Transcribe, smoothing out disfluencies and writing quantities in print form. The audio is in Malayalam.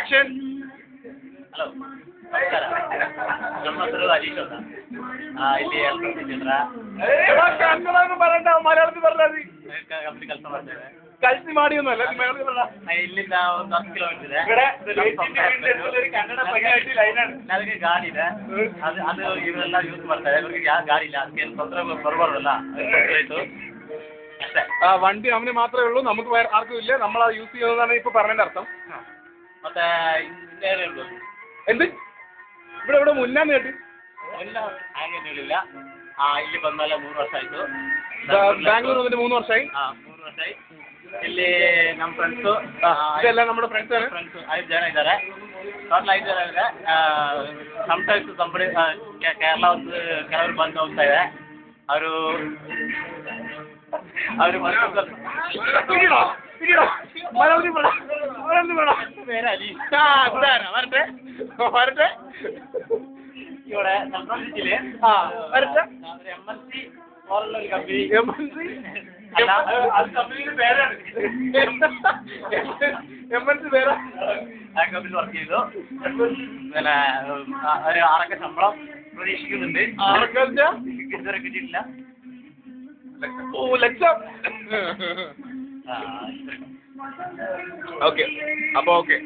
ആക്ഷൻ. ಹಲೋ ನಮಸ್ಕಾರ. ನಮ್ಮ ಹೆಸರು ಹರೀಶ್ ಅಂತ. ಇಲ್ಲಿ പറയണ്ട, മലയാളത്തിൽ പറഞ്ഞാൽ മതി. ಕಂಪ್ನಿ ಕೆಲಸ ಮಾಡ್ತೇವೆ. കൽസി മാടിയൊന്നുമല്ല, ಇಲ್ಲಿಂದ ಒಂದು 10 ಕಿಲೋಮೀಟರ್ ಇದೆ. ನನಗೆ ಗಾಡಿ ಇದೆ. ಅದು ಇವರೆಲ್ಲ ಯೂಸ್ ಮಾಡ್ತಾರೆ. ಇವ್ರಿಗೆ ಯಾವ ಗಾಡಿ ಇಲ್ಲ, ಅದಕ್ಕೆ ತೊಂದರೆ ಬರಬಾರ್ದಲ್ಲ, ಆಯ್ತು ಅಷ್ಟೇ. വണ്ടി അവന് മാത്രമേ ഉള്ളൂ, നമുക്ക് ആർക്കും ഇല്ല. നമ്മൾ അത് യൂസ് ചെയ്യുന്നതാണ് ഇപ്പൊ പറഞ്ഞതിന്റെ അർത്ഥം. ಮತ್ತೆ ಇನ್ನೇನು ಹೇಳ್ಬೋದು? എന്ത് ഇവിടെ ഇവിടെ മുന്നാന്ന് കേട്ട്? ಇಲ್ಲ ಹಾಗೇನು ಹೇಳಿಲ್ಲ. ಇಲ್ಲಿ ಬಂದ್ಮೇಲೆ 3 ವರ್ಷ ಆಯ್ತು. ബാംഗ്ലൂർ വന്നിട്ട് 3 വർഷമായി. 3 ವರ್ಷ ಆಯ್ತು. ಇಲ್ಲಿ ನಮ್ಮ ಫ್ರೆಂಡ್ಸು ಇದೆಲ್ಲ നമ്മുടെ ಫ್ರೆಂಡ್ಸ್ 5 ಜನ ಇದ್ದಾರೆ. ಟೋಟಲ್ 5 ಜನ ಇದ್ದಾರೆ. ಸಮ್ಟೈಮ್ಸ್ ಸಂಬಡಿ ಕೇರಳ ಒಂದು ಕೆಲವರು ಬಂದು ಹೋಗ್ತಾ ಇದೆ. ಅವರು ಬೇರೆ ಅಲ್ಲಿ വരട്ടെ. ഇവിടെ നമ്മുടെ ജില്ലയിൽ വരട്ടെ. MNC പോലുള്ള ഒരു കമ്പനി. അത് കമ്പനിയുടെ പേരാണ്. MNC പേരാ. ആ കമ്പനി വർക്ക് ചെയ്തു. പിന്നെ ഒരു 6 ശമ്പളം പ്രതീക്ഷിക്കുന്നുണ്ട്. ഇതുവരെ കിട്ടിയിട്ടില്ല. ഓ, ലക്ഷം. ഓക്കെ, അപ്പൊ ഓക്കെ.